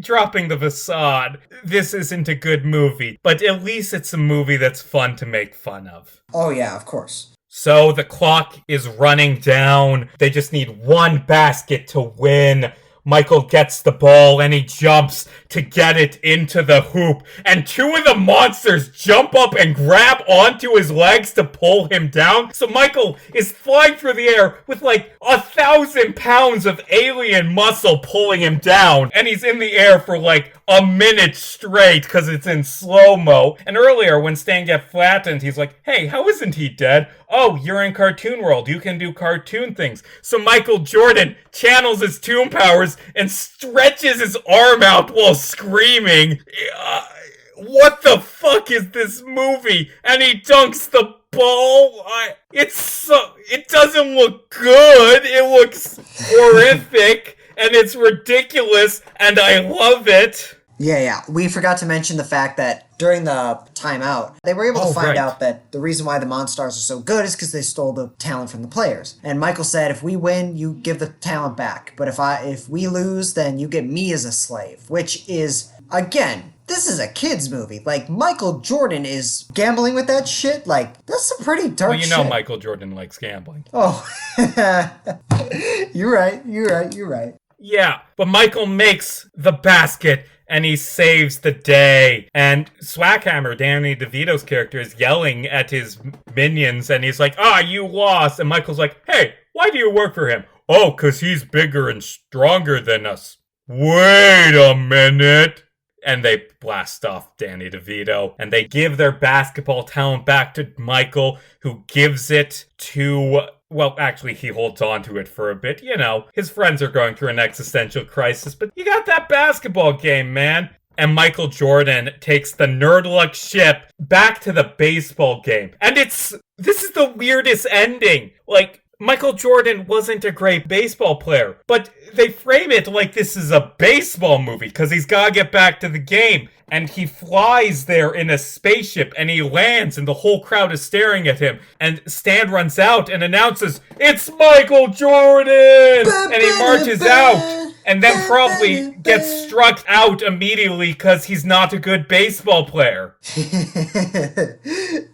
Speaker 1: dropping the facade, this isn't a good movie. But at least it's a movie that's fun to make fun of.
Speaker 2: Oh yeah, of course.
Speaker 1: So the clock is running down. They just need one basket to win. Michael gets the ball and he jumps to get it into the hoop. And 2 of the monsters jump up and grab onto his legs to pull him down. So Michael is flying through the air with like 1,000 pounds of alien muscle pulling him down. And he's in the air for like a minute straight because it's in slow-mo. And earlier when Stan got flattened, he's like, hey, how isn't he dead? Oh, you're in Cartoon World. You can do cartoon things. So Michael Jordan channels his Toon powers and stretches his arm out while screaming. What the fuck is this movie? And he dunks the ball. It doesn't look good. It looks horrific and it's ridiculous and I love it.
Speaker 2: Yeah. We forgot to mention the fact that during the timeout, they were able to find out that the reason why the Monstars are so good is because they stole the talent from the players. And Michael said, if we win, you give the talent back. But if we lose, then you get me as a slave. Which is, again, this is a kid's movie. Like, Michael Jordan is gambling with that shit. Like, that's some pretty dark shit.
Speaker 1: Well, Michael Jordan likes gambling.
Speaker 2: Oh. You're right.
Speaker 1: Yeah, but Michael makes the basket and he saves the day. And Swackhammer, Danny DeVito's character, is yelling at his minions and he's like, you lost. And Michael's like, hey, why do you work for him? Oh, 'cause he's bigger and stronger than us. Wait a minute. And they blast off Danny DeVito. And they give their basketball talent back to Michael, who gives it to... Well, actually, he holds on to it for a bit. His friends are going through an existential crisis, but you got that basketball game, man. And Michael Jordan takes the Nerdluck ship back to the baseball game. And this is the weirdest ending. Like, Michael Jordan wasn't a great baseball player, but they frame it like this is a baseball movie because he's got to get back to the game. And he flies there in a spaceship and he lands and the whole crowd is staring at him. And Stan runs out and announces, it's Michael Jordan! And he marches out and then probably gets struck out immediately because he's not a good baseball player.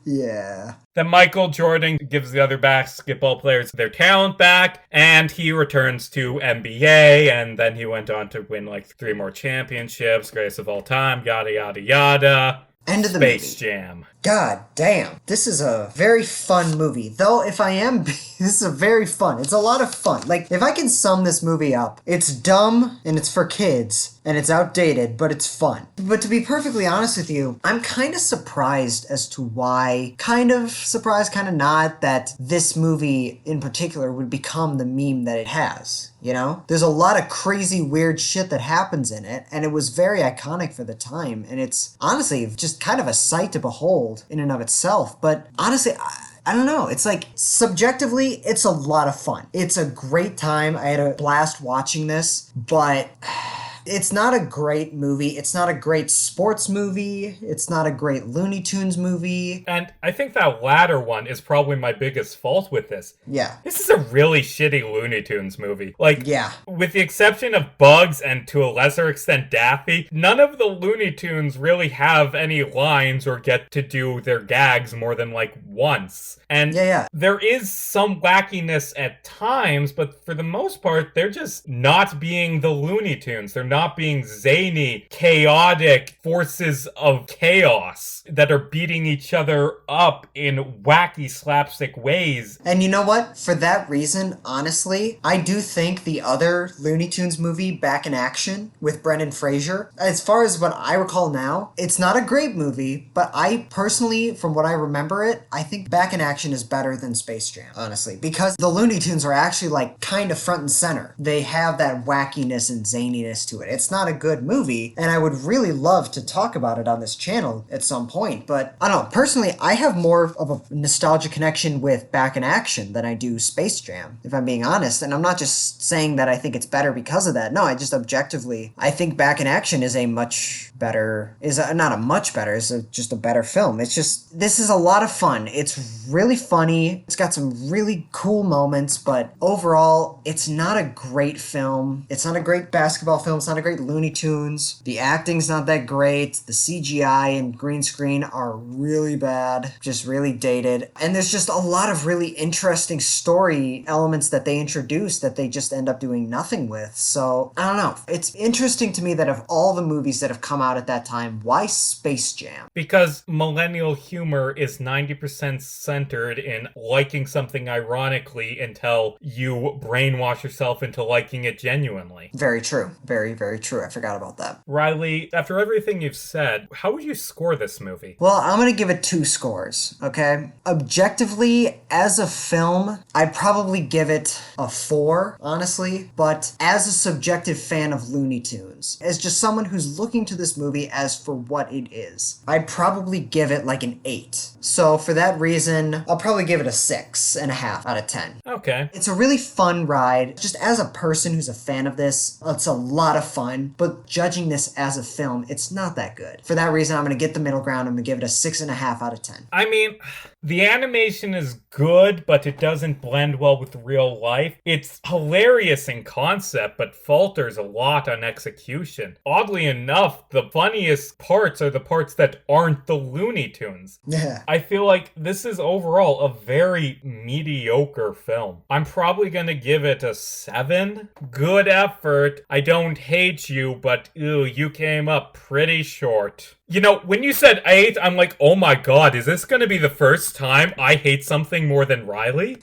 Speaker 2: Yeah.
Speaker 1: Then Michael Jordan gives the other basketball players their talent back, and he returns to NBA, and then he went on to win like 3 more championships, greatest of all time, yada yada yada.
Speaker 2: End of the
Speaker 1: Space
Speaker 2: movie.
Speaker 1: Jam.
Speaker 2: God damn. This is a very fun movie. Though, this is a very fun. It's a lot of fun. Like, if I can sum this movie up, it's dumb, and it's for kids, and it's outdated, but it's fun. But to be perfectly honest with you, I'm kind of surprised as to why, kind of surprised, kind of not, that this movie in particular would become the meme that it has. There's a lot of crazy, weird shit that happens in it, and it was very iconic for the time, and it's honestly just kind of a sight to behold in and of itself. But honestly, I don't know. It's like, subjectively, it's a lot of fun. It's a great time. I had a blast watching this, but It's not a great movie. It's not a great sports movie. It's not a great Looney Tunes movie.
Speaker 1: And I think that latter one is probably my biggest fault with this.
Speaker 2: Yeah.
Speaker 1: This is a really shitty Looney Tunes movie. Like,
Speaker 2: yeah.
Speaker 1: With the exception of Bugs and to a lesser extent Daffy, none of the Looney Tunes really have any lines or get to do their gags more than like once. And there is some wackiness at times, but for the most part, they're just not being the Looney Tunes. They're not being zany, chaotic forces of chaos that are beating each other up in wacky slapstick ways.
Speaker 2: And you know what? For that reason, honestly, I do think the other Looney Tunes movie, Back in Action, with Brendan Fraser, as far as what I recall now, it's not a great movie, but I personally, from what I remember it, I think Back in Action is better than Space Jam, honestly, because the Looney Tunes are actually like kind of front and center. They have that wackiness and zaniness to it. It's not a good movie, and I would really love to talk about it on this channel at some point, but I don't know. Personally, I have more of a nostalgia connection with Back in Action than I do Space Jam, if I'm being honest, and I'm not just saying that I think it's better because of that. No, I just objectively, I think Back in Action is a much better, not a much better, is just a better film. It's just, this is a lot of fun. It's really funny. It's got some really cool moments, but overall, it's not a great film. It's not a great basketball film. It's not a great Looney Tunes. The acting's not that great. The CGI and green screen are really bad, just really dated. And there's just a lot of really interesting story elements that they introduce that they just end up doing nothing with. So, I don't know. It's interesting to me that of all the movies that have come out at that time, why Space Jam?
Speaker 1: Because millennial humor is 90% centered in liking something ironically until you brainwash yourself into liking it genuinely.
Speaker 2: Very true. Very, very true. I forgot about that.
Speaker 1: Riley, after everything you've said, how would you score this movie?
Speaker 2: Well, I'm going to give it 2 scores, okay? Objectively, as a film, I'd probably give it a 4, honestly. But as a subjective fan of Looney Tunes, as just someone who's looking to this movie as for what it is, I'd probably give it like an 8. So for that reason, I'll probably give it a 6.5 out of 10.
Speaker 1: Okay.
Speaker 2: It's a really fun ride. Just as a person who's a fan of this, it's a lot of fun. But judging this as a film, it's not that good. For that reason, I'm going to get the middle ground. I'm going to give it a 6.5 out of 10.
Speaker 1: I mean, the animation is good, but it doesn't blend well with real life. It's hilarious in concept, but falters a lot on execution. Oddly enough, the funniest parts are the parts that aren't the Looney Tunes.
Speaker 2: Yeah.
Speaker 1: I feel like this is overall a very mediocre film. I'm probably going to give it a 7. Good effort. I don't hate you, but you came up pretty short. You know, when you said 8, I'm like, oh my god, is this going to be the first time I hate something more than Riley?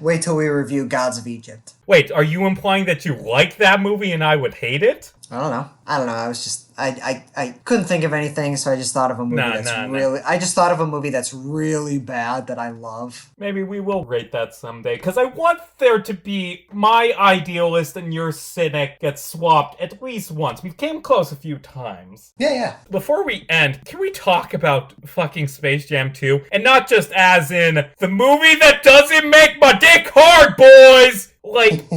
Speaker 2: Wait till we review Gods of Egypt.
Speaker 1: Wait, are you implying that you like that movie and I would hate it?
Speaker 2: I don't know. I was just, I couldn't think of anything, so I just thought of a movie I just thought of a movie that's really bad that I love.
Speaker 1: Maybe we will rate that someday, because I want there to be my idealist and your cynic get swapped at least once. We came close a few times.
Speaker 2: Yeah.
Speaker 1: Before we end, can we talk about fucking Space Jam 2? And not just as in, the movie that doesn't make my dick hard, boys! Like,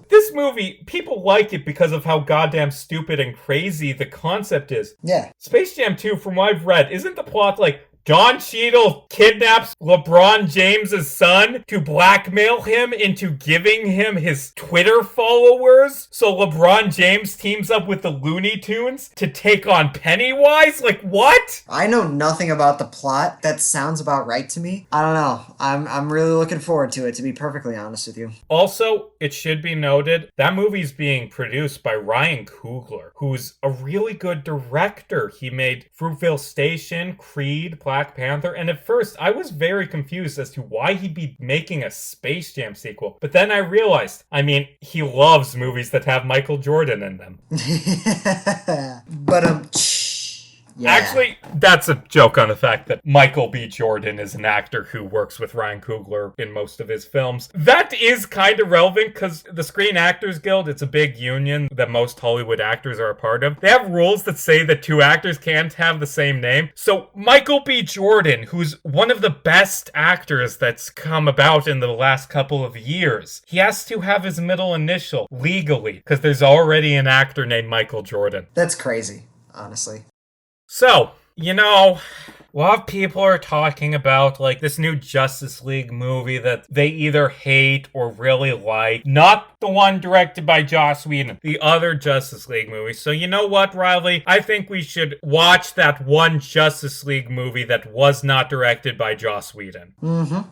Speaker 1: this movie, people like it because of how goddamn stupid and crazy the concept is.
Speaker 2: Yeah.
Speaker 1: Space Jam 2, from what I've read, isn't the plot like Don Cheadle kidnaps LeBron James's son to blackmail him into giving him his Twitter followers? So LeBron James teams up with the Looney Tunes to take on Pennywise? Like, what?
Speaker 2: I know nothing about the plot. That sounds about right to me. I don't know. I'm really looking forward to it, to be perfectly honest with you.
Speaker 1: Also, it should be noted, that movie's being produced by Ryan Coogler, who's a really good director. He made Fruitvale Station, Creed, Black Panther, and at first I was very confused as to why he'd be making a Space Jam sequel. But then I realized, he loves movies that have Michael Jordan in them.
Speaker 2: But Yeah.
Speaker 1: Actually, that's a joke on the fact that Michael B. Jordan is an actor who works with Ryan Coogler in most of his films. That is kind of relevant because the Screen Actors Guild, it's a big union that most Hollywood actors are a part of. They have rules that say that two actors can't have the same name. So Michael B. Jordan, who's one of the best actors that's come about in the last couple of years, he has to have his middle initial legally because there's already an actor named Michael Jordan.
Speaker 2: That's crazy, honestly.
Speaker 1: So, a lot of people are talking about, like, this new Justice League movie that they either hate or really like. Not the one directed by Joss Whedon, the other Justice League movie. So you know what, Riley? I think we should watch that one Justice League movie that was not directed by Joss Whedon.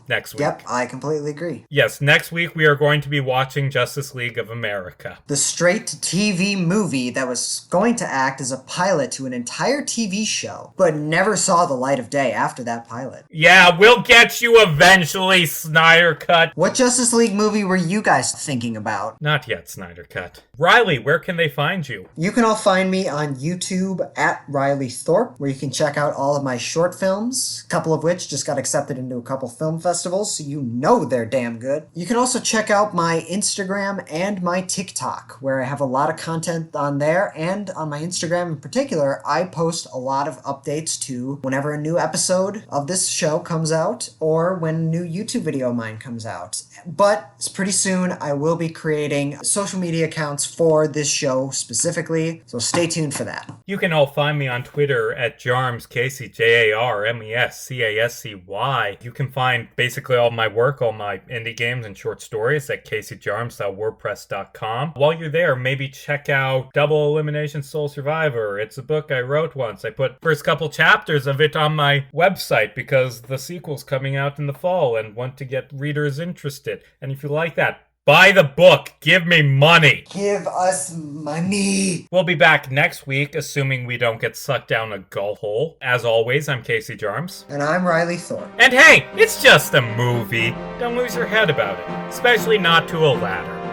Speaker 1: Next week.
Speaker 2: Yep, I completely agree.
Speaker 1: Yes, next week we are going to be watching Justice League of America.
Speaker 2: The straight-to-TV movie that was going to act as a pilot to an entire TV show, but never saw the light of day after that pilot.
Speaker 1: Yeah, we'll get you eventually, Snyder Cut.
Speaker 2: What Justice League movie were you guys thinking about?
Speaker 1: Not yet, Snyder Cut. Riley, where can they find you?
Speaker 2: You can all find me on YouTube at Riley Thorpe, where you can check out all of my short films, a couple of which just got accepted into a couple film festivals, so you know they're damn good. You can also check out my Instagram and my TikTok, where I have a lot of content on there, and on my Instagram in particular, I post a lot of updates to whenever a new episode of this show comes out, or when a new YouTube video of mine comes out. But pretty soon, I will be creating social media accounts for this show specifically, so stay tuned for that.
Speaker 1: You can all find me on Twitter at Jarmes, Casey, Jarmescascy. You can find basically all my work, all my indie games and short stories at caseyjarmes.wordpress.com. While you're there, maybe check out Double Elimination Soul Survivor. It's a book I wrote once. I put first couple chapters of it on my website because the sequel's coming out in the fall and want to get readers interested. And if you like that, buy the book. Give me money.
Speaker 2: Give us money.
Speaker 1: We'll be back next week, assuming we don't get sucked down a golf hole. As always, I'm Casey Jarmes.
Speaker 2: And I'm Riley Thorpe.
Speaker 1: And hey, it's just a movie. Don't lose your head about it, especially not to a ladder.